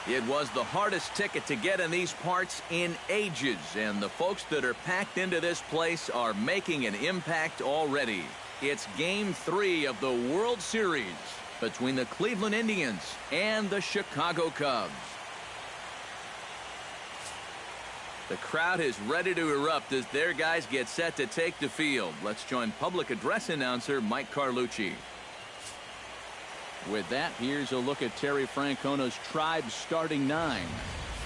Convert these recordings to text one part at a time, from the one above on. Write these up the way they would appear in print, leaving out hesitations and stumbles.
It was the hardest ticket to get in these parts in ages, and the folks that are packed into this place are making an impact already. It's Game 3 of the World Series between the Cleveland Indians and the Chicago Cubs. The crowd is ready to erupt as their guys get set to take the field. Let's join public address announcer Mike Carlucci. With that, here's a look at Terry Francona's Tribe's starting 9.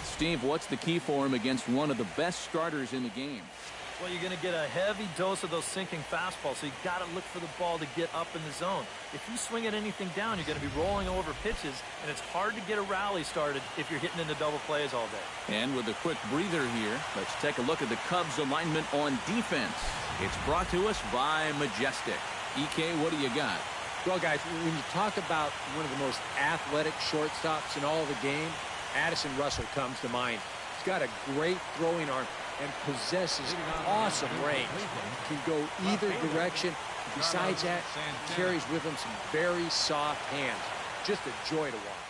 Steve, what's the key for him against one of the best starters in the game? Well, you're going to get a heavy dose of those sinking fastballs, so you got to look for the ball to get up in the zone. If you swing at anything down, you're going to be rolling over pitches, and it's hard to get a rally started if you're hitting into double plays all day. And with a quick breather here, let's take a look at the Cubs alignment on defense. It's brought to us by Majestic. EK, what do you got? Well, guys, when you talk about one of the most athletic shortstops in all of the game, Addison Russell comes to mind. He's got a great throwing arm and possesses awesome range. Can go either direction. Besides that, he carries with him some very soft hands. Just a joy to watch.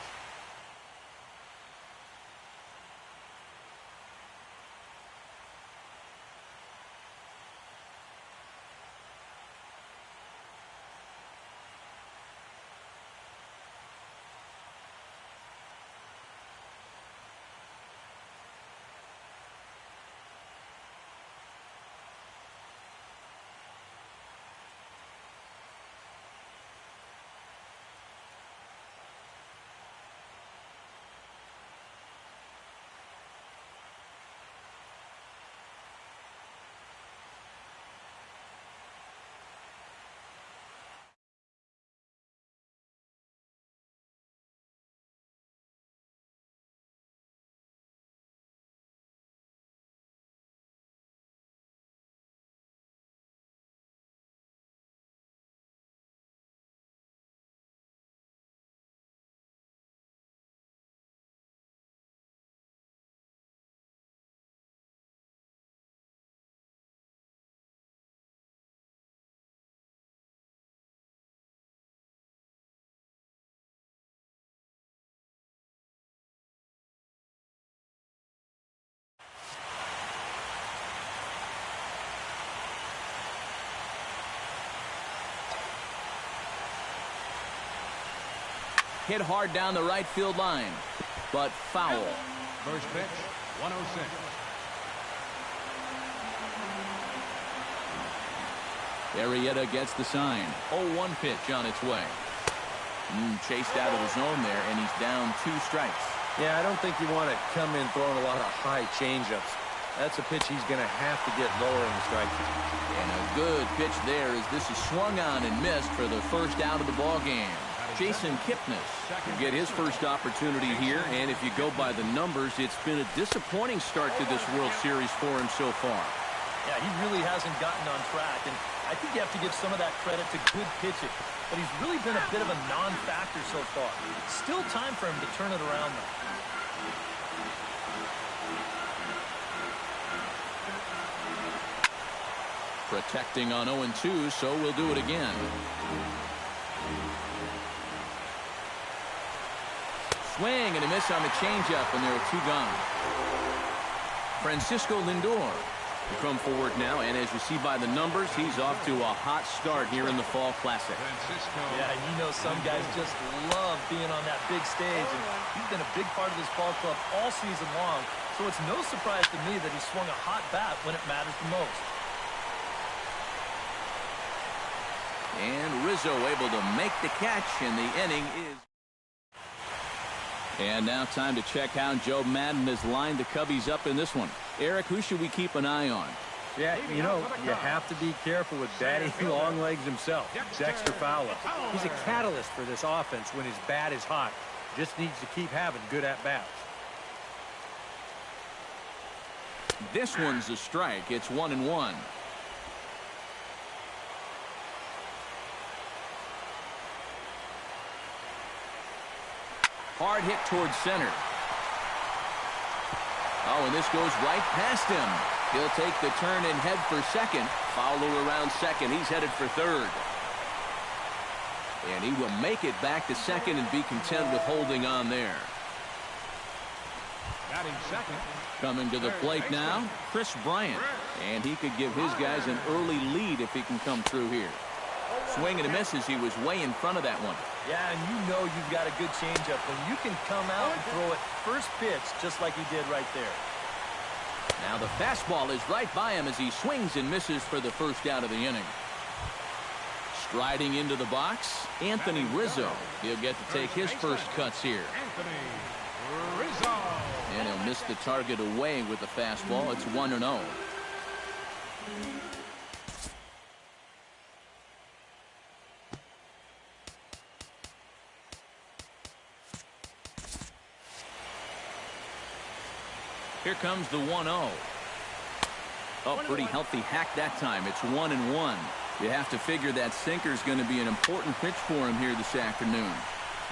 Hit hard down the right field line, but foul. First pitch, 106. Arrieta gets the sign. 0-1 pitch on its way. Chased out of the zone there, and he's down 2 strikes. Yeah, I don't think you want to come in throwing a lot of high changeups. That's a pitch he's going to have to get lower in the strike zone. And a good pitch there as this is swung on and missed for the first out of the ball game. Jason Kipnis will get his first opportunity here, and if you go by the numbers, it's been a disappointing start to this World Series for him so far. Yeah, he really hasn't gotten on track, and I think you have to give some of that credit to good pitching, but he's really been a bit of a non-factor so far. Still time for him to turn it around, though. Protecting on 0-2, so we'll do it again. Swing and a miss on the changeup, and there are 2 gone. Francisco Lindor will come forward now, and as you see by the numbers, he's off to a hot start here in the Fall Classic. Yeah, you know some guys just love being on that big stage, and he's been a big part of this ball club all season long, so it's no surprise to me that he swung a hot bat when it matters the most. And Rizzo able to make the catch, and the inning is... And now time to check how Joe Madden has lined the Cubbies up in this one. Eric, who should we keep an eye on? Yeah, you know, you have to be careful with Daddy Long Legs himself, Dexter Fowler. He's a catalyst for this offense when his bat is hot. Just needs to keep having good at-bats. This one's a strike. It's 1-1. Hard hit towards center. Oh, and this goes right past him. He'll take the turn and head for second. Fowler around second. He's headed for third. And he will make it back to second and be content with holding on there. Batting second. Coming to the plate now, Chris Bryant. And he could give his guys an early lead if he can come through here. Swing and a miss as he was way in front of that one. Yeah, and you know you've got a good changeup when you can come out and throw it first pitch just like he did right there. Now the fastball is right by him as he swings and misses for the first out of the inning. Striding into the box, Anthony Rizzo. He'll get to take his first cuts here. Anthony Rizzo. And he'll miss the target away with the fastball. It's 1-0. Here comes the 1-0. Oh, pretty healthy hack that time. It's 1-1. You have to figure that sinker is going to be an important pitch for him here this afternoon.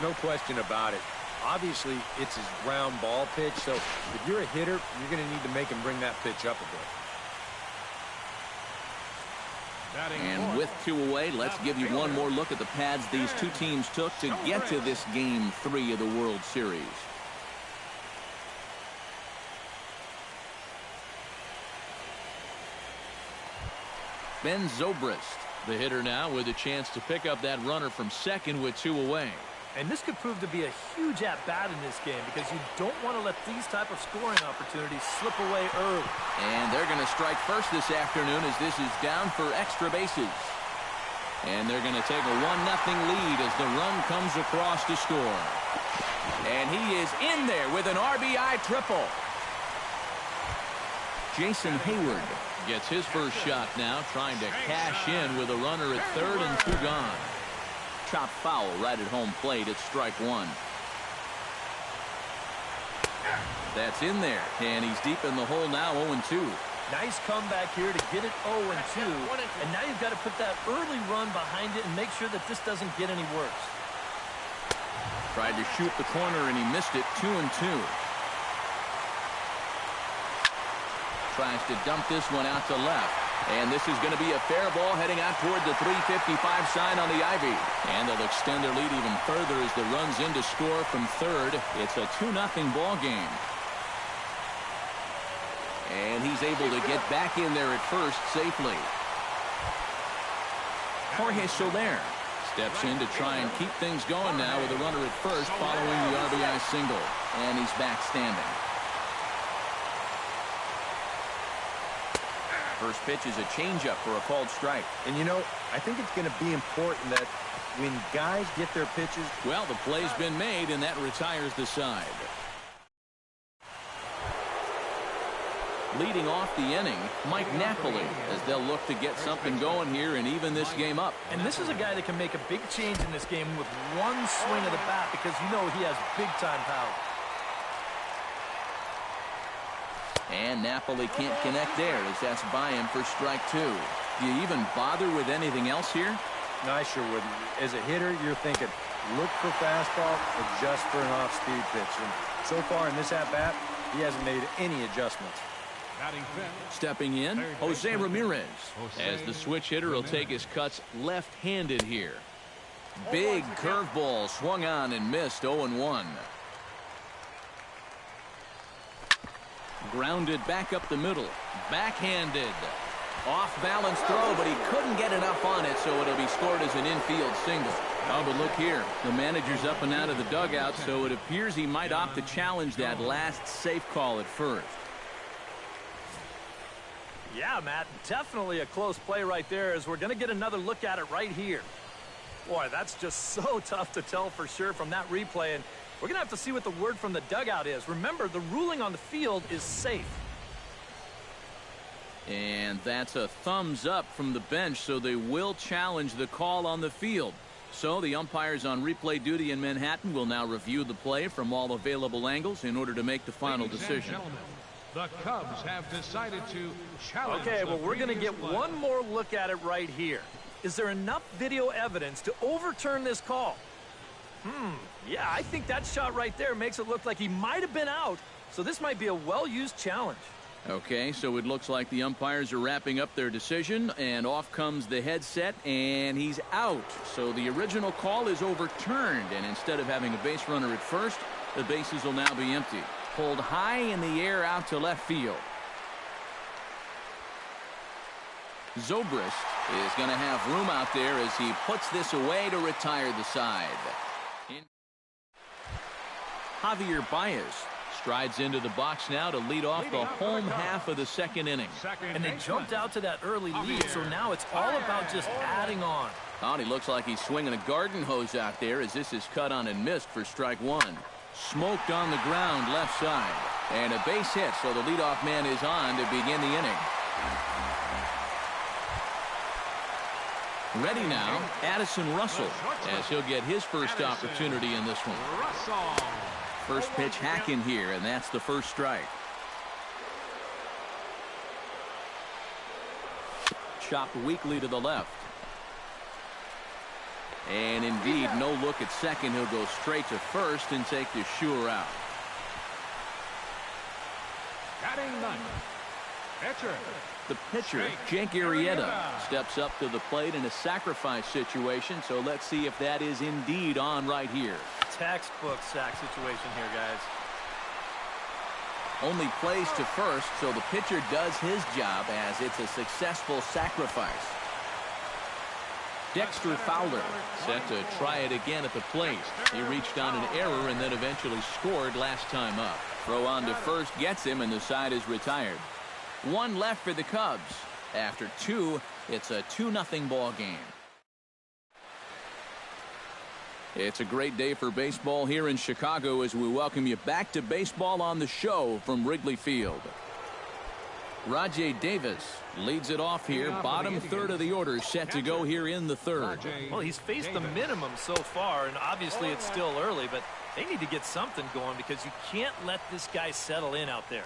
No question about it. Obviously, it's his ground ball pitch, so if you're a hitter, you're going to need to make him bring that pitch up a bit. And with 2 away, let's give you one more look at the pads these two teams took to get to this Game 3 of the World Series. Ben Zobrist, the hitter now, with a chance to pick up that runner from second with 2 away. And this could prove to be a huge at-bat in this game because you don't want to let these type of scoring opportunities slip away early. And they're going to strike first this afternoon as this is down for extra bases. And they're going to take a 1-0 lead as the run comes across to score. And he is in there with an RBI triple. Jason Hayward gets his first shot now, trying to cash in with a runner at third and 2 gone. Chop foul right at home plate. It's strike 1. That's in there, and he's deep in the hole now, 0-2. Nice comeback here to get it 0-2, and now you've got to put that early run behind it and make sure that this doesn't get any worse. Tried to shoot the corner, and he missed it, 2-2. Tries to dump this one out to left. And this is going to be a fair ball heading out toward the 355 sign on the ivy. And they'll extend their lead even further as the run's in to score from third. It's a 2-0 ball game. And he's able to get back in there at first safely. Jorge Soler steps in to try and keep things going now with a runner at first following the RBI single. And he's back standing. First pitch is a changeup for a called strike. And, you know, I think it's going to be important that when guys get their pitches. Well, the play's been made, and that retires the side. Leading off the inning, Mike Napoli, as they'll look to get something going here and even this game up. And this is a guy that can make a big change in this game with one swing of the bat because you know he has big-time power. And Napoli can't connect there as that's by him for strike 2. Do you even bother with anything else here? No, I sure wouldn't. As a hitter, you're thinking, look for fastball, adjust for an off-speed pitch. And so far in this at-bat, he hasn't made any adjustments. Stepping in, Jose Ramirez, as the switch hitter will take his cuts left-handed here. Big curveball swung on and missed, 0-1. Grounded back up the middle. Backhanded. Off-balance throw, but he couldn't get enough on it, so it'll be scored as an infield single. Oh, but look here. The manager's up and out of the dugout, so it appears he might opt to challenge that last safe call at first. Yeah, Matt, definitely a close play right there as we're going to get another look at it right here. Boy, that's just so tough to tell for sure from that replay, and we're going to have to see what the word from the dugout is. Remember, the ruling on the field is safe. And that's a thumbs up from the bench, so they will challenge the call on the field. So the umpires on replay duty in Manhattan will now review the play from all available angles in order to make the final decision. The Cubs have decided to challenge. Okay, well, we're going to get one more look at it right here. Is there enough video evidence to overturn this call? Yeah, I think that shot right there makes it look like he might have been out. So this might be a well-used challenge. Okay, so it looks like the umpires are wrapping up their decision, and off comes the headset, and he's out. So the original call is overturned, and instead of having a base runner at first, the bases will now be empty. pulled high in the air out to left field. Zobrist is going to have room out there as he puts this away to retire the side. Javier Baez strides into the box now to lead off the home half of the second inning. And they jumped out to that early lead, so now it's all about just adding on. Oh, he looks like he's swinging a garden hose out there as this is cut on and missed for strike one. Smoked on the ground left side. And a base hit, so the leadoff man is on to begin the inning. Ready now, Addison Russell, as he'll get his first opportunity in this one. First pitch hack in here, and that's the first strike. Chopped weakly to the left. And indeed, no look at second. He'll go straight to first and take the sure out. Batting ninth, pitcher. The pitcher, Jake Arrieta, steps up to the plate in a sacrifice situation, so let's see if that is indeed on right here. Textbook sack situation here, guys. Only plays to first, so the pitcher does his job as it's a successful sacrifice. Dexter Fowler set to try it again at the plate. He reached on an error and then eventually scored last time up. Throw on to first gets him, and the side is retired. One left for the Cubs. After two, it's a 2-0 ball game. It's a great day for baseball here in Chicago as we welcome you back to Baseball on the Show from Wrigley Field. Rajay Davis leads it off here. Bottom third of the order set to go here in the third. Well, he's faced the minimum so far, and obviously it's still early, but they need to get something going because you can't let this guy settle in out there.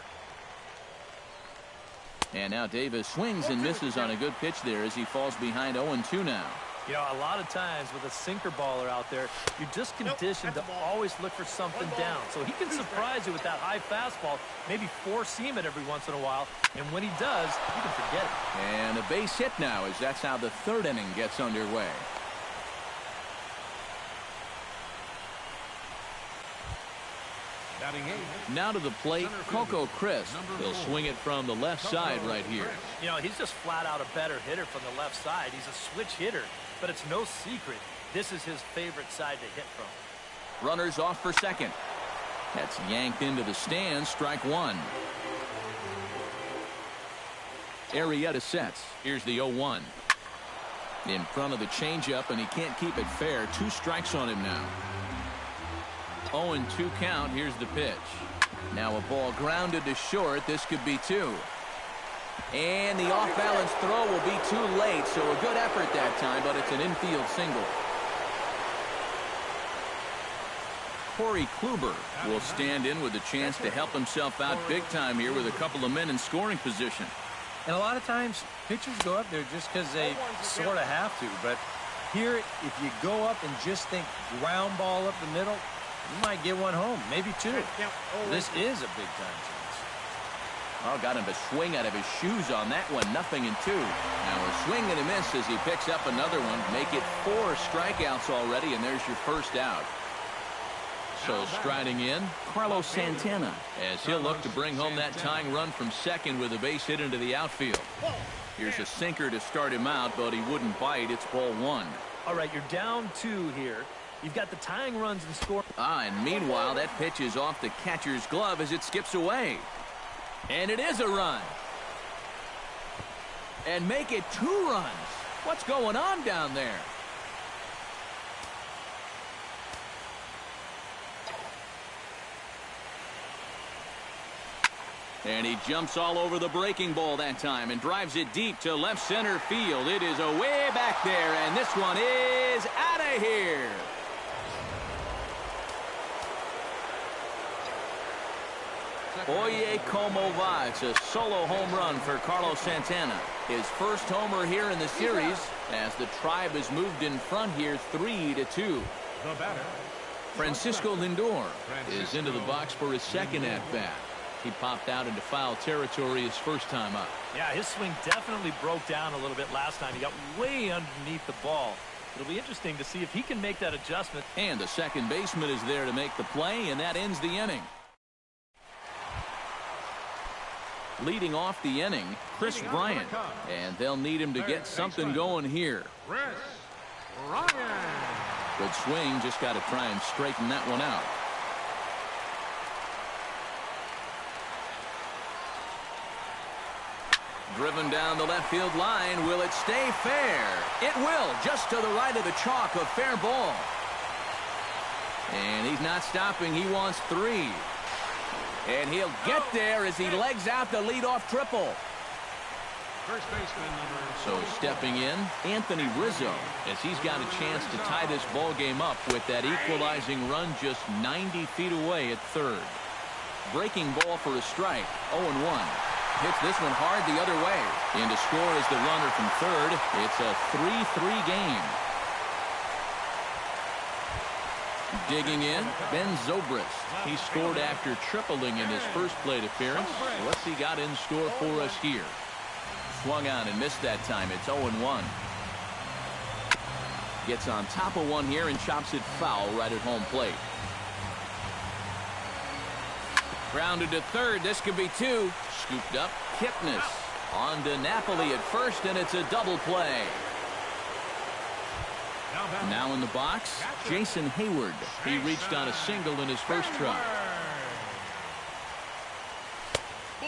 And now Davis swings and misses on a good pitch there as he falls behind 0-2 now. You know, a lot of times with a sinker baller out there, you're just conditioned to always look for something down. So he can surprise you with that high fastball, maybe four-seam it every once in a while. And when he does, you can forget it. And a base hit now as that's how the third inning gets underway. Now to the plate, Coco Crisp. He'll swing it from the left side right here. You know, he's just flat out a better hitter from the left side. He's a switch hitter, but it's no secret. This is his favorite side to hit from. Runners off for second. That's yanked into the stands, strike one. Arrieta sets. Here's the 0-1. In front of the changeup, and he can't keep it fair. 2 strikes on him now. 0-2 count. Here's the pitch. Now a ball grounded to short. This could be 2. And the off-balance throw will be too late, so a good effort that time, but it's an infield single. Corey Kluber will stand in with a chance to help himself out big time here with a couple of men in scoring position. And a lot of times, pitchers go up there just because they sort of have to. But here, if you go up and just think ground ball up the middle, you might get one home, maybe 2. This is a big-time chance. Oh, got him to swing out of his shoes on that one. 0-2. Now a swing and a miss as he picks up another one. Make it 4 strikeouts already, and there's your first out. So striding in, Carlos Santana, as he'll look to bring home that tying run from second with a base hit into the outfield. Here's a sinker to start him out, but he wouldn't bite. It's ball 1. All right, you're down 2 here. You've got the tying runs and score. And meanwhile, that pitch is off the catcher's glove as it skips away. And it is a run. And make it 2 runs. What's going on down there? And he jumps all over the breaking ball that time and drives it deep to left center field. It is away back there, and this one is out of here. Oye como va. It's a solo home run for Carlos Santana. His first homer here in the series as the Tribe has moved in front here 3-2. Francisco Lindor is into the box for his second at-bat. He popped out into foul territory his first time up. Yeah, his swing definitely broke down a little bit last time. He got way underneath the ball. It'll be interesting to see if he can make that adjustment. And the second baseman is there to make the play, and that ends the inning. Leading off the inning, Chris Bryant. And they'll need him to get something going here. Good swing, just got to try and straighten that one out. Driven down the left field line. Will it stay fair? It will, just to the right of the chalk, a fair ball. And he's not stopping. He wants 3. And he'll get there as he legs out the leadoff triple. First baseman So stepping in, Anthony Rizzo, as he's got a chance to tie this ball game up with that equalizing run just 90 feet away at third. Breaking ball for a strike, 0-1. Hits this one hard the other way. In to score is the runner from third. It's a 3-3 game. Digging in, Ben Zobrist. He scored after tripling in his first plate appearance. What's he got in store for us here? Swung on and missed that time. It's 0-1. Gets on top of one here and chops it foul right at home plate. Grounded to third. This could be 2. Scooped up. Kipnis on to Napoli at first, and it's a double play. Now in the box, Jason Hayward. He reached on a single in his first try.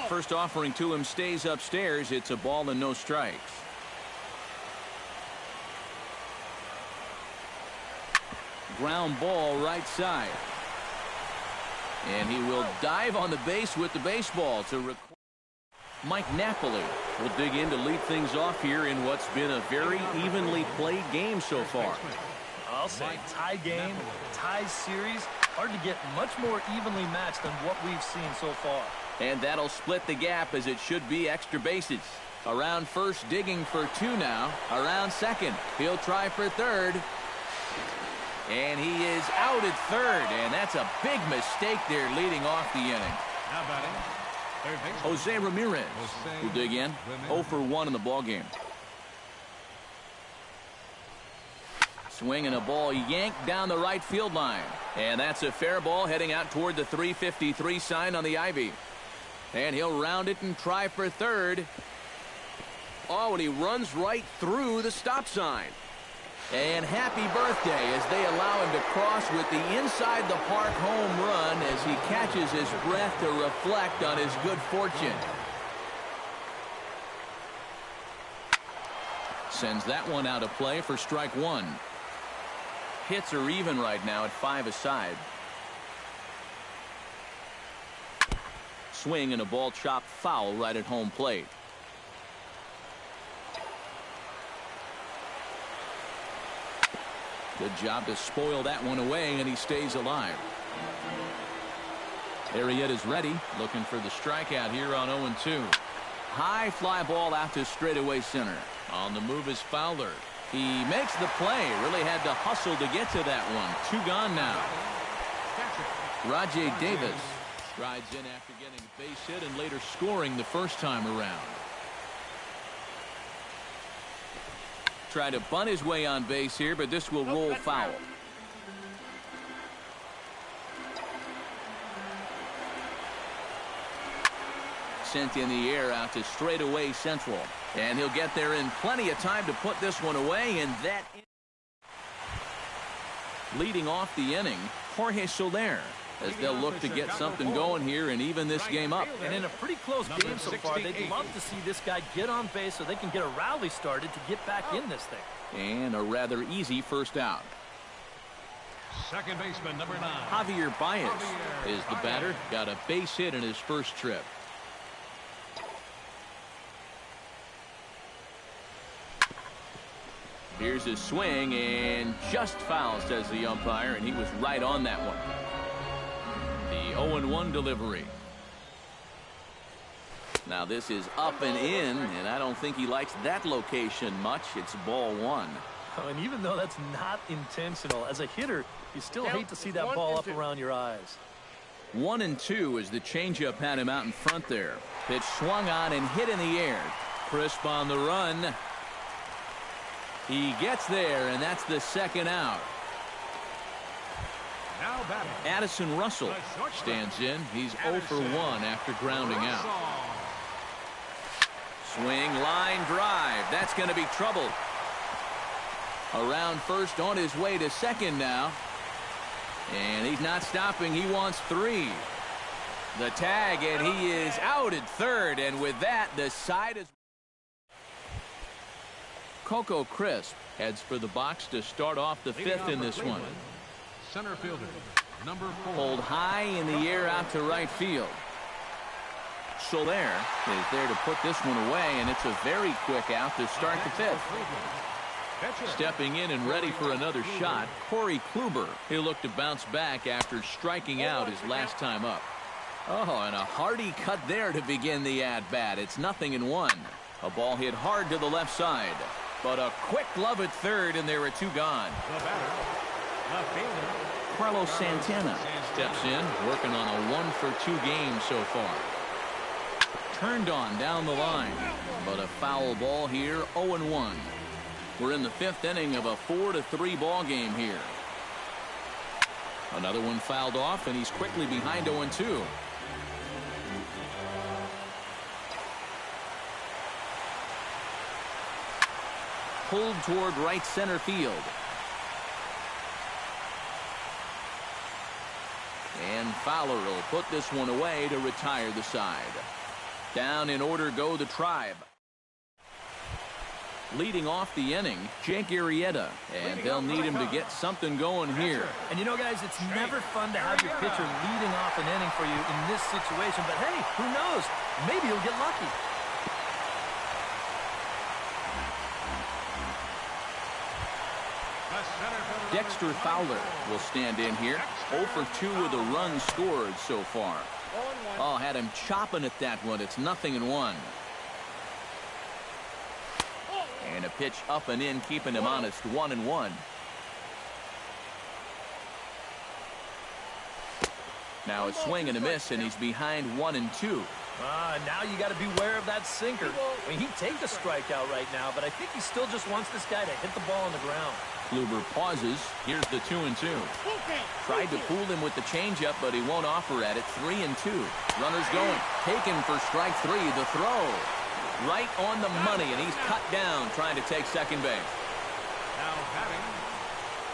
First offering to him stays upstairs. It's a ball and no strikes. Ground ball right side. And he will dive on the base with the baseball to Mike Napoli will dig in to lead things off here in what's been a very evenly played game so far. I'll say tie game, tie series. Hard to get much more evenly matched than what we've seen so far. And that'll split the gap as it should be extra bases. Around first, digging for 2 now. Around second. He'll try for third. And he is out at third. And that's a big mistake there leading off the inning. Now batting, third baseman Jose Ramirez will dig in. 0 for 1 in the ballgame. Swing and a ball yanked down the right field line. And that's a fair ball heading out toward the 353 sign on the ivy. And he'll round it and try for third. Oh, and he runs right through the stop sign. And happy birthday as they allow him to cross with the inside the park home run as he catches his breath to reflect on his good fortune. Sends that one out of play for strike 1. Hits are even right now at 5 aside. Swing and a ball chopped foul right at home plate. Good job to spoil that one away, and he stays alive. Arrieta is ready, looking for the strikeout here on 0-2. High fly ball out to straightaway center. On the move is Fowler. He makes the play. Really had to hustle to get to that one. 2 gone now. Rajay Davis strides in after getting a base hit and later scoring the first time around. Try to bunt his way on base here, but this will roll foul. Sent in the air out to straightaway central. And he'll get there in plenty of time to put this one away. And that leading off the inning, Jorge Soler, as they'll look to get something going here and even this game up. And in a pretty close game so far, they'd love to see this guy get on base so they can get a rally started to get back in this thing. And a rather easy first out. second baseman, number 9. Javier Baez is the batter. Got a base hit in his first trip. Here's his swing, and just foul, says the umpire, and he was right on that one. The 0-1 delivery. Now this is up and in, and I don't think he likes that location much. It's ball 1. Oh, and even though that's not intentional, as a hitter, you still hate to see that ball up around your eyes. 1-2 as the changeup had him out in front there. Pitch swung on and hit in the air. Crisp on the run. He gets there, and that's the second out. Now batting, Addison Russell stands in. He's 0 for 1 after grounding out. Swing, line, drive. That's going to be trouble. Around first, on his way to second now. And he's not stopping. He wants 3. The tag, and he is out at third. And with that, the side is... Coco Crisp heads for the box to start off the 5th in this one. Center fielder, number 4. Pulled high in the air out to right field. Soler is there to put this one away, and it's a very quick out to start the 5th. Stepping in and ready for another shot, Corey Kluber. He'll look to bounce back after striking out his last time up. Oh, and a hearty cut there to begin the at-bat. It's 0-1. A ball hit hard to the left side. But a quick glove at third, and there are 2 gone. Carlos Santana steps in, working on a 1-for-2 game so far. Turned on down the line, but a foul ball here, 0-1. We're in the 5th inning of a 4-3 ball game here. Another one fouled off, and he's quickly behind 0-2. Pulled toward right center field. And Fowler will put this one away to retire the side. Down in order go the Tribe. Leading off the inning, Jake Arrieta, and they'll need him to get something going here. And you know, guys, it's never fun to have your pitcher leading off an inning for you in this situation, but hey, who knows? Maybe you'll get lucky. Dexter Fowler will stand in here. 0 for 2 with a run scored so far. Oh, had him chopping at that one. It's 0-1. And a pitch up and in, keeping him honest. 1-1. Now a swing and a miss, and he's behind 1-2. Now you got to beware of that sinker. I mean, he'd take the strikeout right now, but I think he still just wants this guy to hit the ball on the ground. Kluber pauses. Here's the 2-2. Tried to fool him with the changeup, but he won't offer at it. 3-2. Runners going. Taken for strike 3. The throw. Right on the money, and he's cut down trying to take second base. Now batting,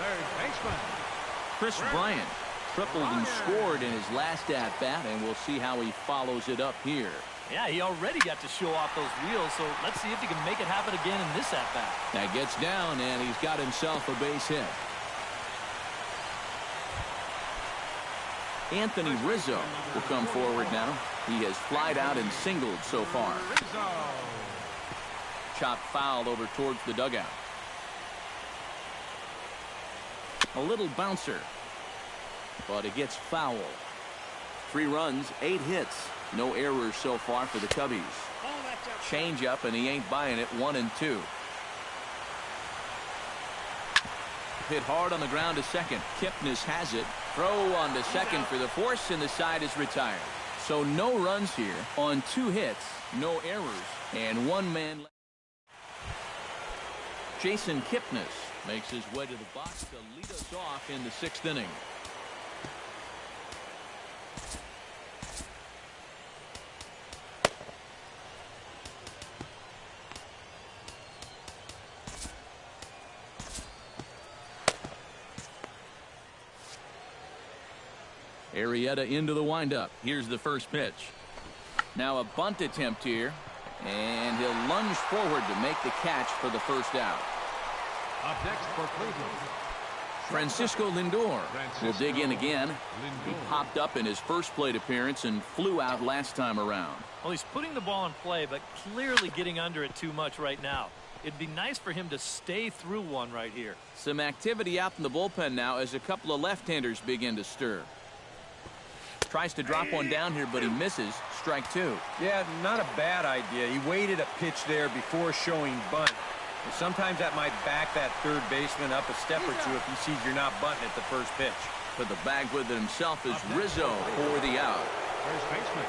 third baseman. Chris Bryant tripled and scored in his last at-bat, and we'll see how he follows it up here. Yeah, he already got to show off those wheels, so let's see if he can make it happen again in this at-bat. That gets down, and he's got himself a base hit. Anthony Rizzo will come forward now. He has flied out and singled so far. Chopped foul over towards the dugout. A little bouncer, but it gets foul. 3 runs, 8 hits. No errors so far for the Cubbies. Change up, and he ain't buying it. 1-2. Hit hard on the ground to second. Kipnis has it. Throw on to second for the force, and the side is retired. So no runs here on 2 hits, no errors, and 1 man left. Jason Kipnis makes his way to the box to lead us off in the 6th inning. Arrieta into the windup. Here's the first pitch. Now a bunt attempt here, and he'll lunge forward to make the catch for the first out. Up next for Cleveland, Francisco Lindor will dig in again. He popped up in his first plate appearance and flew out last time around. Well, he's putting the ball in play, but clearly getting under it too much right now. It'd be nice for him to stay through one right here. Some activity out in the bullpen now as a couple of left-handers begin to stir. Tries to drop one down here, but he misses. Strike 2. Yeah, not a bad idea. He waited a pitch there before showing bunt. And sometimes that might back that third baseman up a step or two if he sees you're not bunting at the first pitch. But the bag with it himself is Rizzo for the out. first baseman,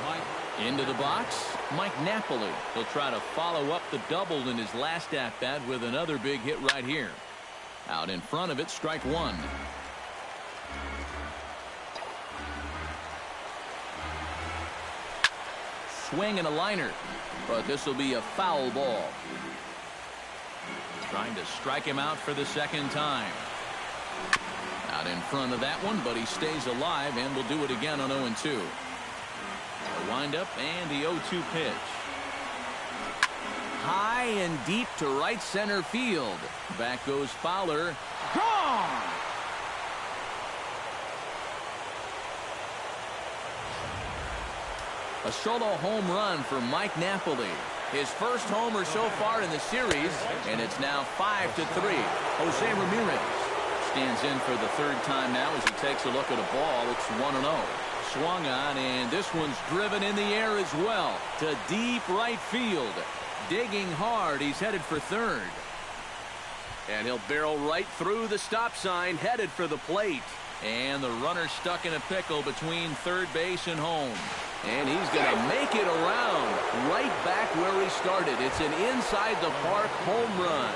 Mike. Into the box, Mike Napoli. He'll try to follow up the double in his last at-bat with another big hit right here. Out in front of it, strike 1. swing and a liner. But this will be a foul ball. Trying to strike him out for the second time. Out in front of that one, but he stays alive and will do it again on 0-2. The windup and the 0-2 pitch. High and deep to right center field. Back goes Fowler. Gone! A solo home run for Mike Napoli. His first homer so far in the series, and it's now 5-3. Jose Ramirez stands in for the third time now as he takes a look at a ball. It's 1-0. Swung on, and this one's driven in the air as well to deep right field. Digging hard, he's headed for third. And he'll barrel right through the stop sign, headed for the plate. And the runner stuck in a pickle between third base and home. And he's going to make it around right back where he started. It's an inside-the-park home run.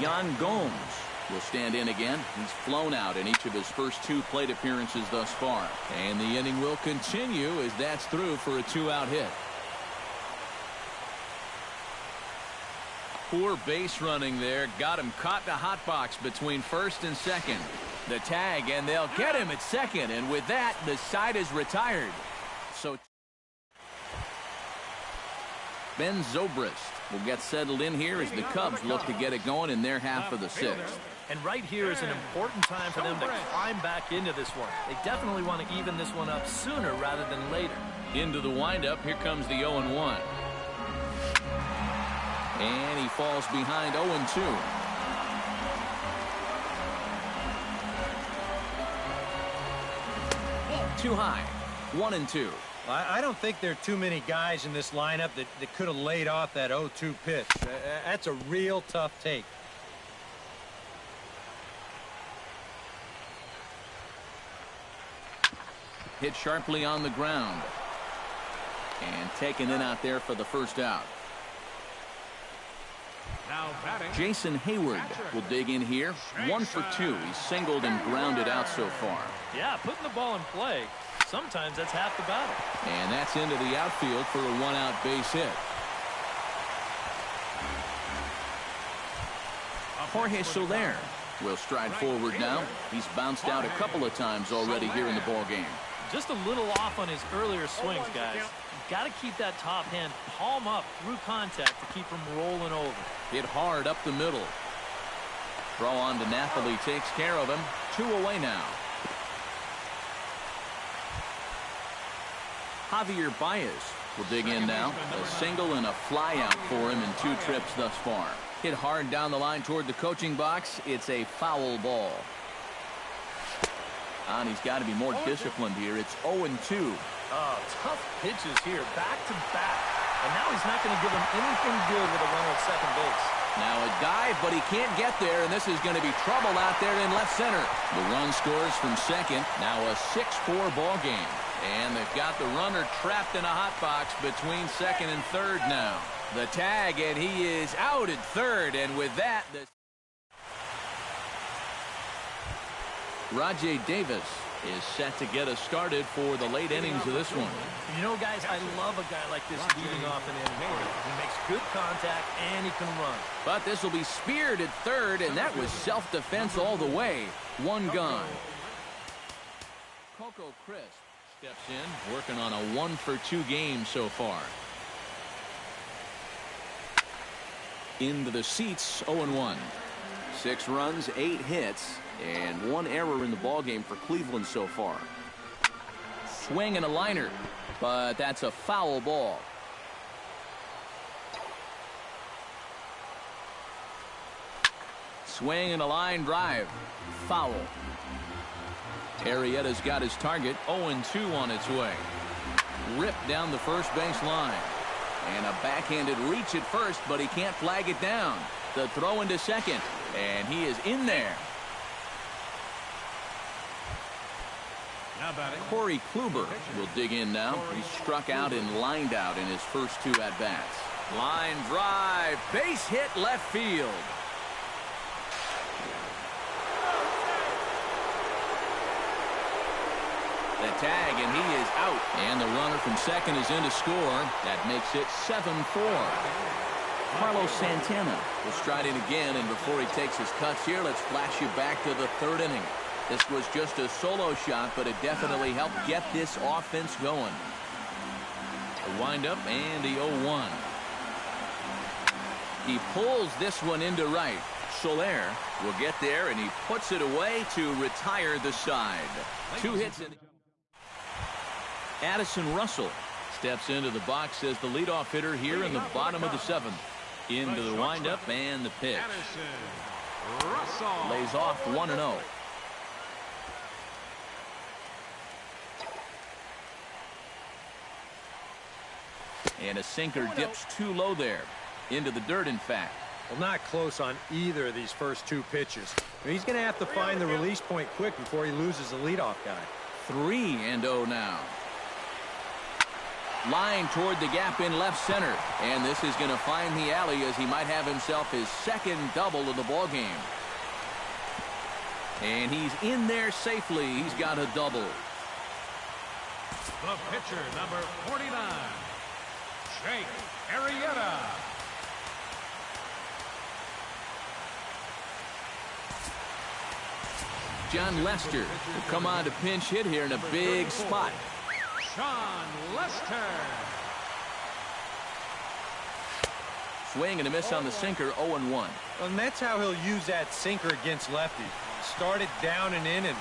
Yan Gomes will stand in again. He's flown out in each of his first 2 plate appearances thus far. And the inning will continue as that's through for a 2-out hit. Poor base running there. Got him caught in a hot box between first and second. The tag, and they'll get him at second. And with that, the side is retired. So Ben Zobrist will get settled in here as the Cubs look to get it going in their half of the 6th. And right here is an important time for them to climb back into this one. They definitely want to even this one up sooner rather than later. Into the windup. Here comes the 0-1. And he falls behind 0-2. Too high. 1-2. I don't think there are too many guys in this lineup that could have laid off that 0-2 pitch. That's a real tough take. Hit sharply on the ground. And taken in out there for the first out. Jason Hayward will dig in here. 1 for 2. He's singled and grounded out so far. Yeah, putting the ball in play. Sometimes that's half the battle. And that's into the outfield for a 1-out base hit. Jorge Soler will stride forward now. He's bounced out a couple of times already here in the ball game. Just a little off on his earlier swings, guys. You've got to keep that top hand palm up through contact to keep him rolling over. Hit hard up the middle. Throw on to Napoli takes care of him. 2 away now. Javier Baez will dig in now. A single and a fly out for him in 2 trips thus far. Hit hard down the line toward the coaching box. It's a foul ball. And he's got to be more disciplined here. It's 0-2. Oh, tough pitches here, back to back. And now he's not going to give him anything good with a runner at second base. Now a dive, but he can't get there, and this is going to be trouble out there in left center. The run scores from second. Now a 6-4 ball game. And they've got the runner trapped in a hot box between second and third now. The tag, and he is out at third, and with that, Rajay Davis is set to get us started for the late innings of this one. You know, guys, I love a guy like this leading off an inning. He makes good contact, and he can run. But this will be speared at third, and that was self-defense all the way. 1 gone. Coco Crisp steps in, working on a 1 for 2 game so far. Into the seats, 0-1. 6 runs, 8 hits, and 1 error in the ballgame for Cleveland so far. Swing and a liner, but that's a foul ball. Swing and a line drive. Foul. Arrieta's got his target. 0-2 on its way. Ripped down the first base line. And a backhanded reach at first, but he can't flag it down. The throw into second, and he is in there. Corey Kluber will dig in now. He struck out and lined out in his first 2 at-bats. Line drive, base hit left field. The tag, and he is out. And the runner from second is in to score. That makes it 7-4. Carlos Santana will stride in again, and before he takes his cuts here, let's flash you back to the third inning. This was just a solo shot, but it definitely helped get this offense going. A windup and the 0-1. He pulls this one into right. Soler will get there, and he puts it away to retire the side. 2 hits in. Addison Russell steps into the box as the leadoff hitter here in the bottom of the 7th. Into the windup and the pitch. Lays off 1-0. And a sinker dips too low there. Into the dirt, in fact. Well, not close on either of these first 2 pitches. He's going to have to find the release point quick before he loses the leadoff guy. 3-0 now. Line toward the gap in left center. And this is going to find the alley as he might have himself his second double of the ball game. And he's in there safely. He's got a double. The pitcher, number 49, Jake Arrieta. John Lester will come on to pinch hit here in a big spot. Sean Lester. Swing and a miss on the sinker, 0-1. Well, and that's how he'll use that sinker against lefties. Start it down and in and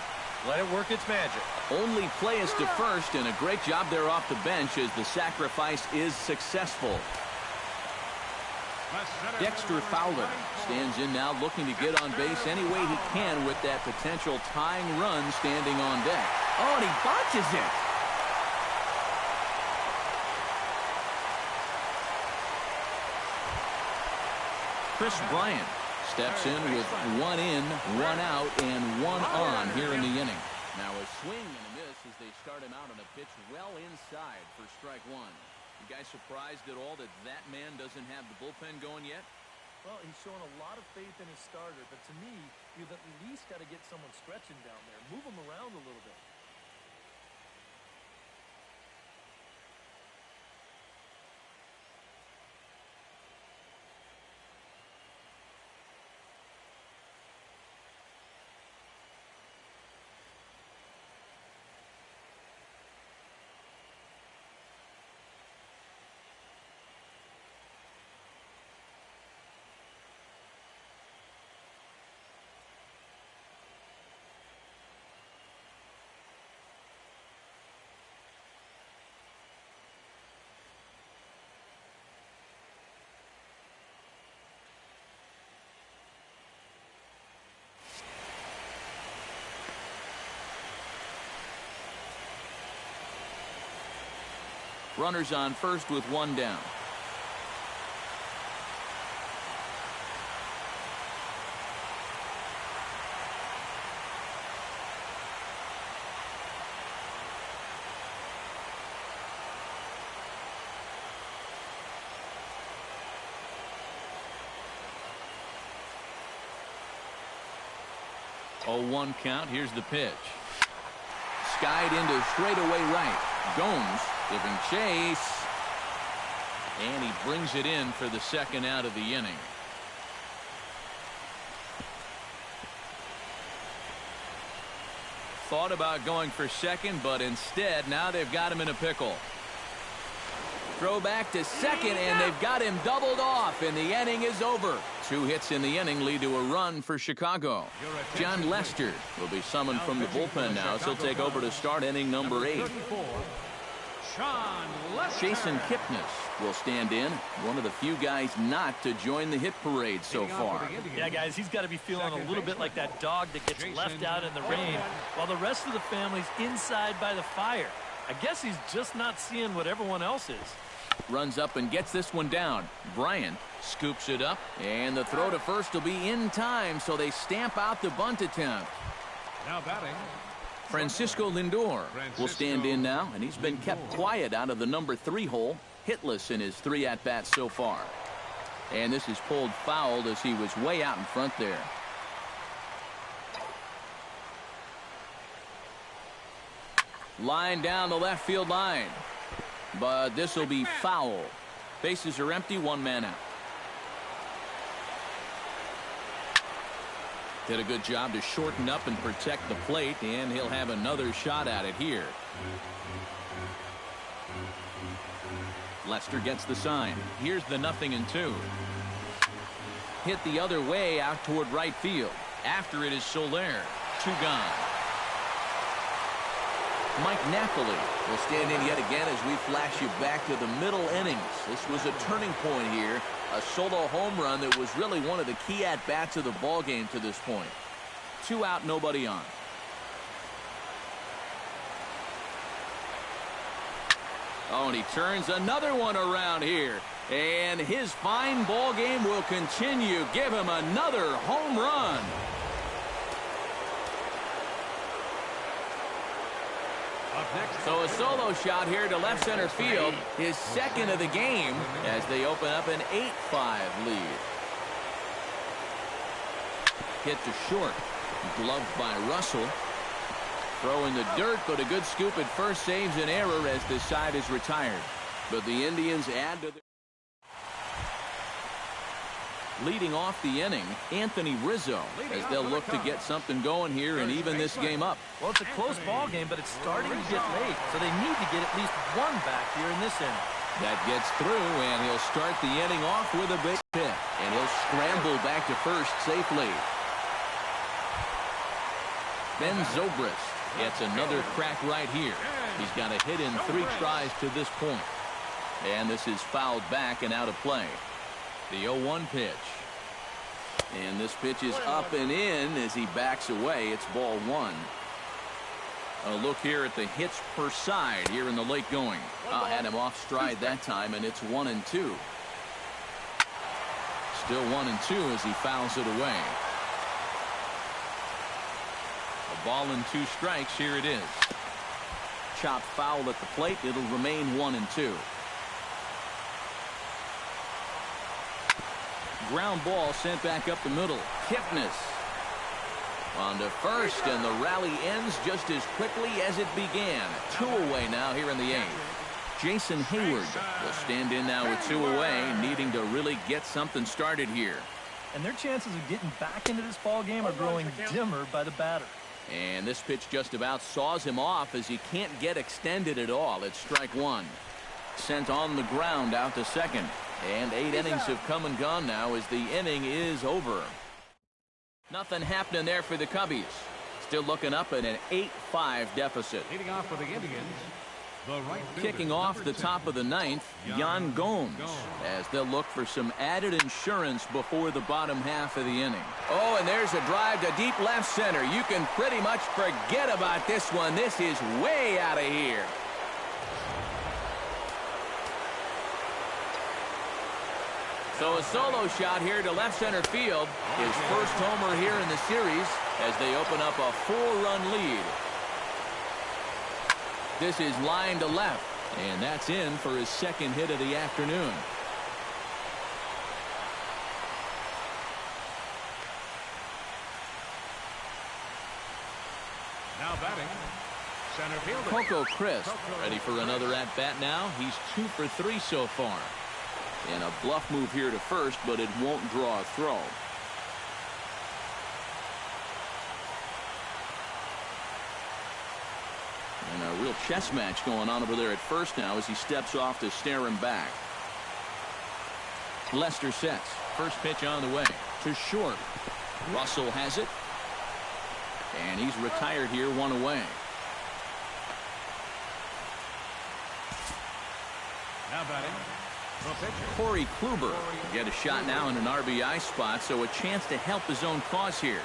let it work its magic. Only play is to first, and a great job there off the bench as the sacrifice is successful. Dexter Fowler stands in now looking to get on base any way he can with that potential tying run standing on deck. Oh, and he botches it. Chris Bryant steps in with 1 in, 1 out, and 1 on here in the inning. Now a swing and a miss as they start him out on a pitch well inside for strike 1. You guys surprised at all that that man doesn't have the bullpen going yet? Well, he's showing a lot of faith in his starter, but to me, you've at least got to get someone stretching down there. Move him around a little bit. Runners on first with 1 down. Oh, 1 count. Here's the pitch. Skied into straightaway right. Gomes giving chase. And he brings it in for the second out of the inning. Thought about going for second, but instead now they've got him in a pickle. Throw back to second, and they've got him doubled off, and the inning is over. 2 hits in the inning lead to a run for Chicago. John Lester will be summoned from the bullpen now, so he'll take over to start inning number 8. Jason Kipnis will stand in, one of the few guys not to join the hit parade so far. Yeah, guys, he's got to be feeling a little bit like that dog that gets left out in the rain while the rest of the family's inside by the fire. I guess he's just not seeing what everyone else is. Runs up and gets this one down. Bryant scoops it up, and the throw to first will be in time, so they stamp out the bunt attempt. Now batting, Francisco Lindor will stand in now, and he's been kept quiet out of the number 3 hole, hitless in his 3 at-bats so far. And this is pulled fouled as he was way out in front there. Line down the left field line. But this will be foul. Bases are empty, one man out. Did a good job to shorten up and protect the plate, and he'll have another shot at it here. Lester gets the sign. Here's the 0-2. Hit the other way out toward right field. After it is Soler. 2 gone. Mike Napoli will stand in yet again as we flash you back to the middle innings. This was a turning point here. A solo home run that was really one of the key at-bats of the ball game to this point. 2 out, nobody on. Oh, and he turns another one around here. And his fine ball game will continue. Give him another home run. So a solo shot here to left center field, his second of the game, as they open up an 8-5 lead. Hit to short, gloved by Russell. Throw in the dirt, but a good scoop at first saves an error as this side is retired. But the Indians add to their... Leading off the inning, Anthony Rizzo, as they'll look to get something going here and even this game up. Well, it's a close ball game, but it's starting to get late, so they need to get at least one back here in this inning. That gets through, and he'll start the inning off with a big hit, and he'll scramble back to first safely. Ben Zobrist gets another crack right here. He's got a hit in 3 tries to this point. And this is fouled back and out of play. The 0-1 pitch. And this pitch is up and in as he backs away. It's ball 1. A look here at the hits per side here in the late going. Had him off stride that time, and it's 1-2. Still 1-2 as he fouls it away. A ball and 2 strikes. Here it is. Chopped foul at the plate. It'll remain 1-2. Ground ball sent back up the middle. Kipnis on to first, and the rally ends just as quickly as it began. 2 away now here in the 8th. Jason Hayward will stand in now with 2 away, needing to really get something started here. And their chances of getting back into this ball game are growing dimmer by the batter. And this pitch just about saws him off as he can't get extended at all. It's strike 1. Sent on the ground out to second. And 8 innings have come and gone now as the inning is over. Nothing happening there for the Cubbies. Still looking up at an 8-5 deficit. Leading off for the Indians, the right fielder, kicking off the top of the 9th, Yan Gomes, as they'll look for some added insurance before the bottom half of the inning. Oh, and there's a drive to deep left center. You can pretty much forget about this one. This is way out of here. So a solo shot here to left center field. His first homer here in the series as they open up a 4-run lead. This is line to left, and that's in for his second hit of the afternoon. now batting, center fielder Coco Crisp ready for another at-bat now. He's 2 for 3 so far. And a bluff move here to first, but it won't draw a throw. And a real chess match going on over there at first now as he steps off to stare him back. Lester sets. First pitch on the way. To short. Russell has it. And he's retired here, 1 away. now batting. Corey Kluber get a shot now in an RBI spot, so a chance to help his own cause here.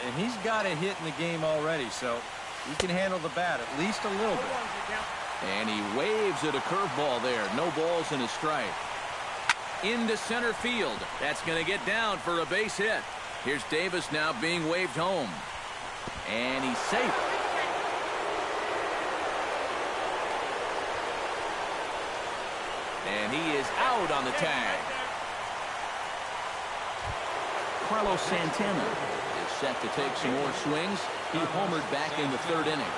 And he's got a hit in the game already, so he can handle the bat at least a little bit. And he waves at a curveball there. No balls and a strike. Into center field. That's going to get down for a base hit. Here's Davis now being waved home. And he's safe. And he is out on the tag. Carlos Santana is set to take some more swings. He homered back in the 3rd inning.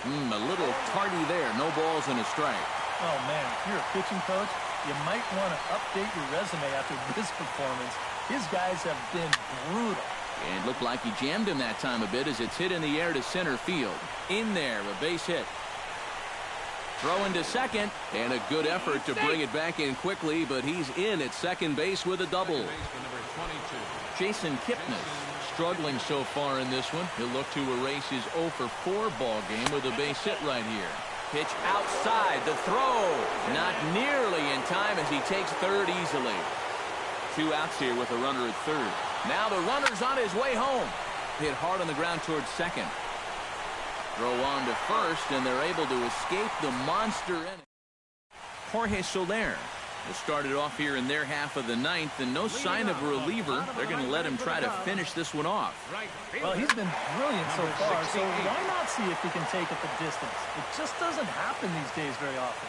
A little tardy there. No balls and a strike. Oh, man, if you're a pitching coach, you might want to update your resume after this performance. His guys have been brutal. And looked like he jammed him that time a bit as it's hit in the air to center field. In there, a base hit. Throw into second, and a good effort to bring it back in quickly, but he's in at second base with a double. Jason Kipnis struggling so far in this one. He'll look to erase his 0 for 4 ball game with a base hit right here. Pitch outside, the throw. Not nearly in time as he takes third easily. 2 outs here with a runner at third. Now the runner's on his way home. Hit hard on the ground towards second. Throw on to first, and they're able to escape the monster inning. Jorge Soler will start it off here in their half of the ninth, and no sign of a reliever. They're going to let him try to finish this one off. Well, he's been brilliant so far, so why not see if he can take it the distance? It just doesn't happen these days very often.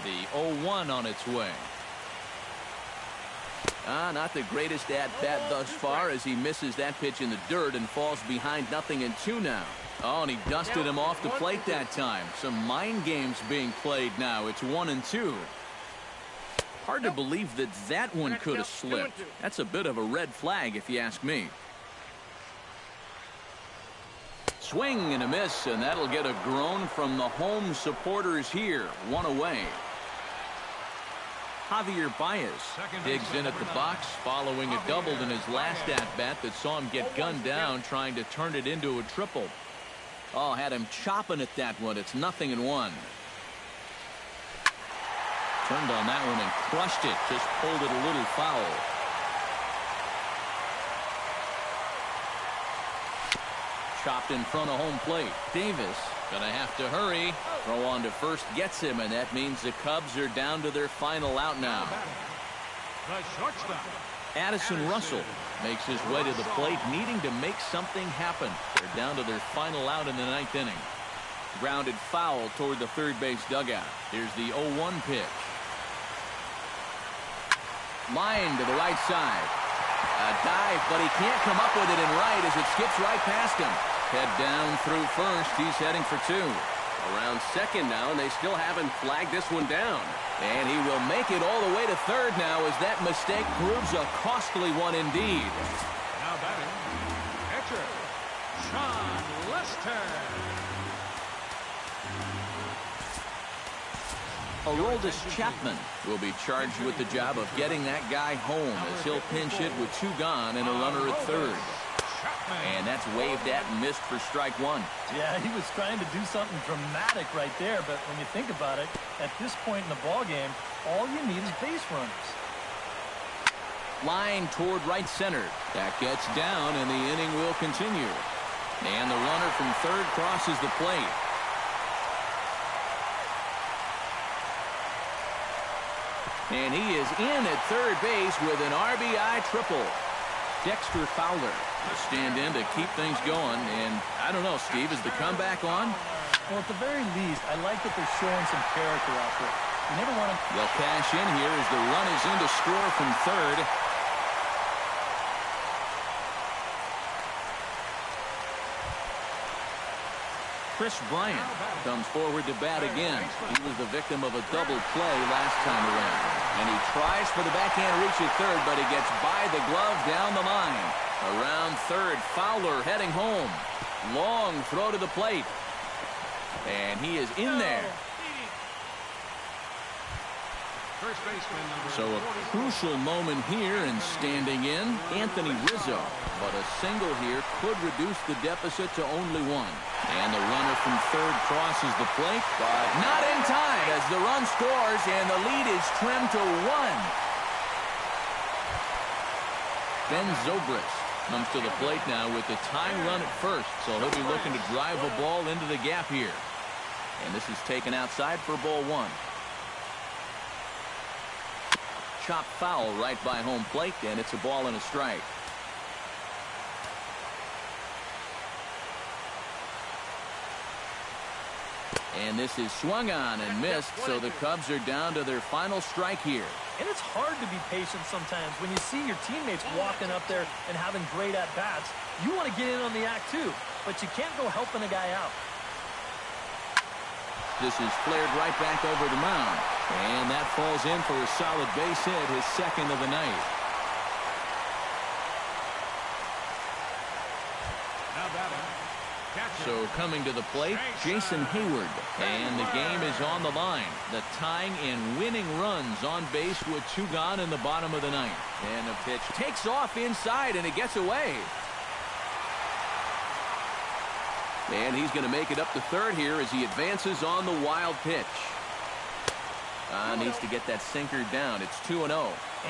The 0-1 on its way. Not the greatest at-bat thus far as he misses that pitch in the dirt and falls behind 0-2 now. Oh, and he dusted him off the plate that time. Some mind games being played now. It's 1-2. Hard to believe that one could have slipped. That's a bit of a red flag if you ask me. Swing and a miss, and that'll get a groan from the home supporters here. 1 away. Javier Baez digs in at the box following a double in his last at-bat that saw him get gunned down trying to turn it into a triple. Oh, had him chopping at that one. It's 0-1. Turned on that one and crushed it. Just pulled it a little foul. Chopped in front of home plate. Davis gonna have to hurry. Throw on to first gets him, and that means the Cubs are down to their final out now. The shortstop, Addison Russell makes his way to the plate, needing to make something happen. They're down to their final out in the 9th inning. Grounded foul toward the third base dugout. Here's the 0-1 pitch. Line to the right side. A dive, but he can't come up with it in right as it skips right past him. Head down through first. He's heading for 2. Around second now, and they still haven't flagged this one down. And he will make it all the way to third now as that mistake proves a costly one indeed. now batting, pitcher, Sean Lester. Aroldis Chapman will be charged with the job of getting that guy home as he'll pinch hit with 2 gone and a runner at third. And that's waved at and missed for strike 1. Yeah, he was trying to do something dramatic right there, but when you think about it, at this point in the ball game, all you need is base runners. Line toward right center. That gets down, and the inning will continue. And the runner from third crosses the plate. And he is in at third base with an RBI triple. Dexter Fowler will stand in to keep things going. And I don't know, Steve, is the comeback on? Well, at the very least, I like that they're showing some character out there. You never want to... They'll cash in here as the run is in to score from third. Chris Bryant comes forward to bat again. He was the victim of a double play last time around. And he tries for the backhand reach at third, but he gets by the glove down the line. Around third, Fowler heading home. Long throw to the plate. And he is in there. First baseman, So a crucial moment here, and standing in, Anthony Rizzo. But a single here could reduce the deficit to only 1. And the runner from third crosses the plate, but not in time as the run scores and the lead is trimmed to 1. Ben Zobrist comes to the plate now with the tying run at first, so he'll be looking to drive a ball into the gap here. And this is taken outside for ball 1. Chop foul right by home plate, and it's a ball and a strike. And this is swung on and missed, so the Cubs are down to their final strike here. And it's hard to be patient sometimes when you see your teammates walking up there and having great at-bats. You want to get in on the act too, but you can't go helping a guy out. This is flared right back over the mound. And that falls in for a solid base hit, his second of the night. So coming to the plate, Jason Hayward. And the game is on the line. The tying and winning runs on base with 2 gone in the bottom of the ninth. And the pitch takes off inside, and it gets away. And he's going to make it up to third here as he advances on the wild pitch. Needs to get that sinker down. It's 2-0.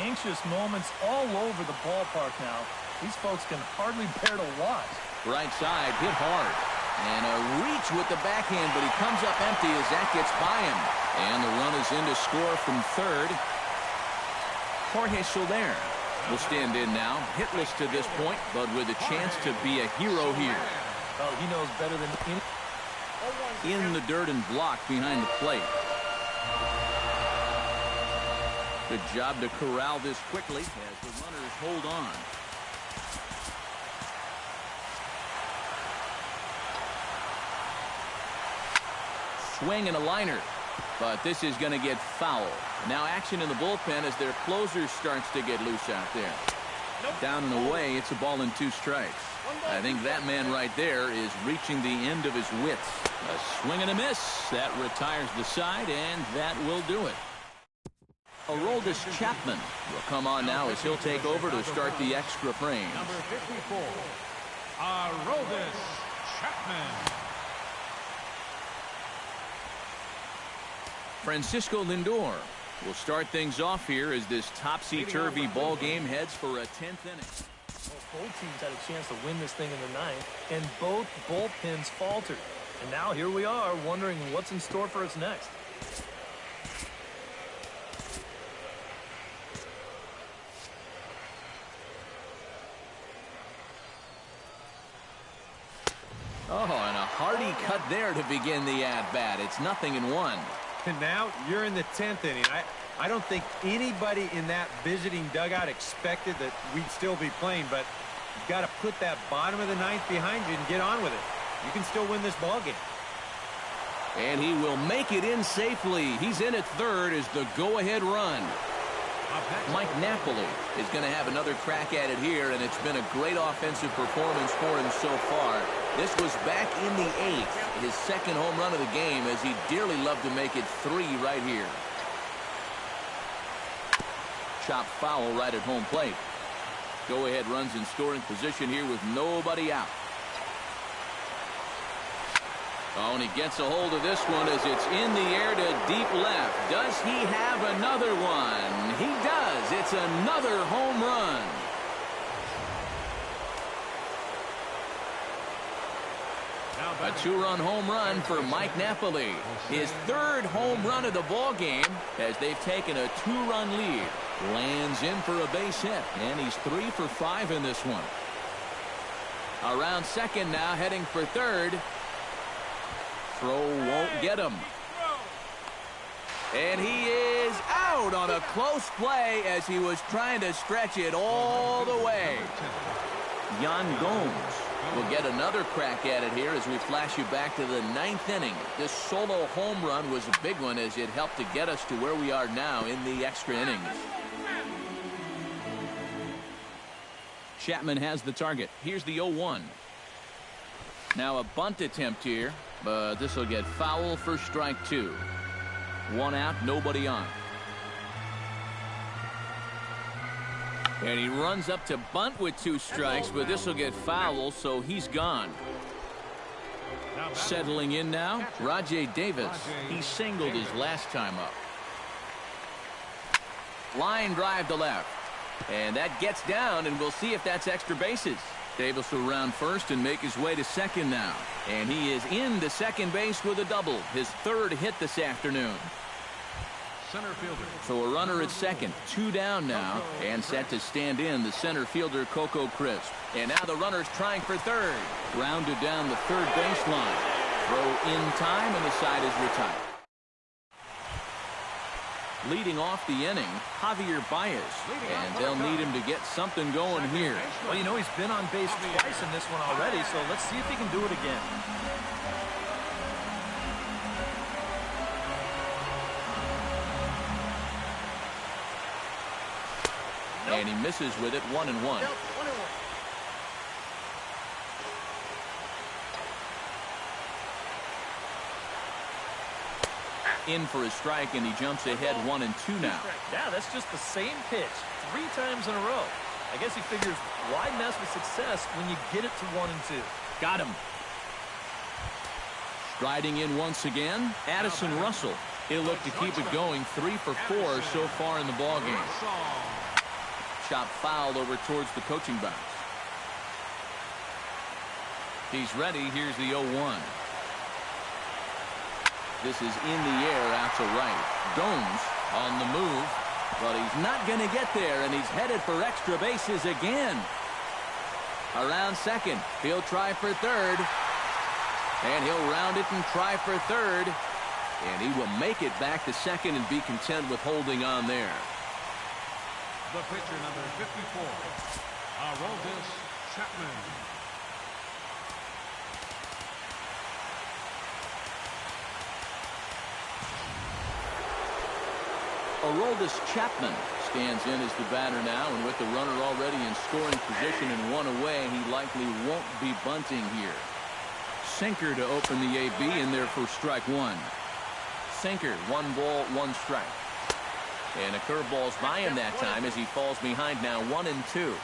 Anxious moments all over the ballpark now. These folks can hardly bear to watch. Right side, hit hard. And a reach with the backhand, but he comes up empty as that gets by him. And the run is in to score from third. Jorge Soler will stand in now. Hitless to this point, but with a chance to be a hero here. Oh, he knows better than any. In the dirt and blocked behind the plate. Good job to corral this quickly as the runners hold on. Swing and a liner, but this is going to get foul. Now action in the bullpen as their closer starts to get loose out there. Down and away, it's a ball and 2 strikes. I think that man right there is reaching the end of his wits. A swing and a miss. That retires the side, and that will do it. Aroldis Chapman will come on now as he'll take over to start the extra frames. Number 54, Aroldis Chapman. Francisco Lindor will start things off here as this topsy-turvy ball game heads for a 10th inning. Well, both teams had a chance to win this thing in the ninth, and both bullpens faltered. And now here we are wondering what's in store for us next. Oh, and a hearty cut there to begin the at-bat. It's 0-1. And now you're in the 10th inning. I don't think anybody in that visiting dugout expected that we'd still be playing, but you've got to put that bottom of the ninth behind you and get on with it. You can still win this ball game. And he will make it in safely. He's in at third as the go-ahead run. Mike Napoli is going to have another crack at it here, and it's been a great offensive performance for him so far. This was back in the 8th, his second home run of the game, as he'd dearly love to make it 3 right here. Chop foul right at home plate. Go-ahead runs in scoring position here with nobody out. Oh, and he gets a hold of this one as it's in the air to deep left. Does he have another one? He does. It's another home run. A 2-run home run for Mike Napoli. His 3rd home run of the ball game as they've taken a 2-run lead. Lands in for a base hit, and he's 3 for 5 in this one. Around second now, heading for third. Throw won't get him. And he is out on a close play as he was trying to stretch it all the way. Yan Gomes will get another crack at it here as we flash you back to the 9th inning. This solo home run was a big one as it helped to get us to where we are now in the extra innings. Chapman has the target. Here's the 0-1. Now a bunt attempt here, but this will get foul for strike 2. 1 out, nobody on. And he runs up to bunt with 2 strikes, but this will get foul, so he's gone. Settling in now, Rajay Davis. He singled his last time up. Line drive to left. And that gets down, and we'll see if that's extra bases. Davis will round first and make his way to second now. And he is into second base with a double. His 3rd hit this afternoon. Center fielder. So a runner at second. 2 down now. And set to stand in the center fielder, Coco Crisp. And now the runner's trying for third. Grounded down the third baseline. Throw in time, and the side is retired. Leading off the inning, Javier Baez, and they'll need him to get something going here. Well, you know, he's been on base twice in this one already, so let's see if he can do it again. And he misses with it, 1-1. In for a strike, and he jumps ahead 1-2 now. Yeah, that's just the same pitch 3 times in a row. I guess he figures, why mess with success when you get it to 1-2? Got him. Striding in once again, Addison Russell. He'll look to keep it going, 3 for 4 so far in the ballgame. Chop foul over towards the coaching box. He's ready. Here's the 0-1. This is in the air out to right. Gomes on the move, but he's not going to get there, and he's headed for extra bases again. Around second. He'll try for third. And he'll round it and try for third. And he will make it back to second and be content with holding on there. The pitcher, number 54, Aroldis Chapman. Aroldis Chapman stands in as the batter now, and with the runner already in scoring position and 1 away, he likely won't be bunting here. Sinker to open the AB in there for strike 1. Sinker, 1 ball, 1 strike. And a curveball's by him that time as he falls behind now, 1-2.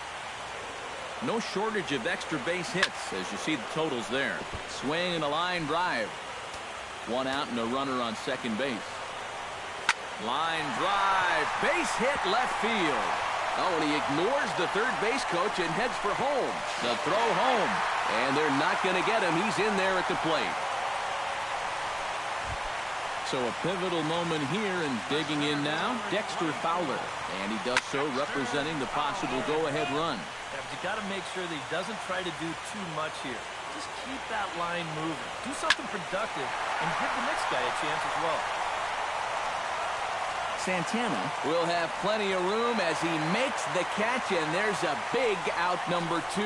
No shortage of extra base hits as you see the totals there. Swing and a line drive. 1 out and a runner on second base. Line drive, base hit left field. Oh, and he ignores the third base coach and heads for home. The throw home, and they're not going to get him. He's in there at the plate. So a pivotal moment here, and digging in now, Dexter Fowler. And he does so representing the possible go-ahead run. Yeah, but you got to make sure that he doesn't try to do too much here. Just keep that line moving. Do something productive and give the next guy a chance as well. Santana will have plenty of room as he makes the catch, and there's a big out number 2.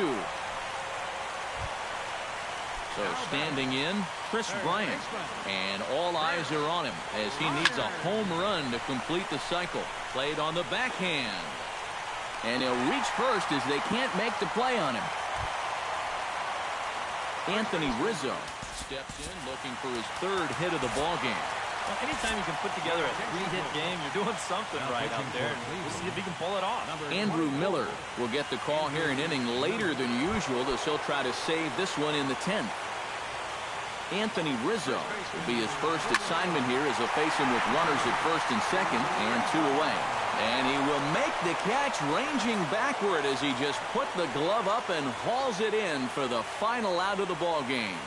So standing in, Chris Bryant, and all eyes are on him as he needs a home run to complete the cycle. Played on the backhand, and he'll reach first as they can't make the play on him. Anthony Rizzo steps in looking for his 3rd hit of the ball game. Well, anytime you can put together a 3-hit game, you're doing something right out there. We'll see if he can pull it off. Andrew Miller will get the call here, an inning later than usual, as he'll try to save this one in the 10th. Anthony Rizzo will be his first assignment here as he'll face him with runners at first and second and 2 away. And he will make the catch, ranging backward as he just put the glove up and hauls it in for the final out of the ball game.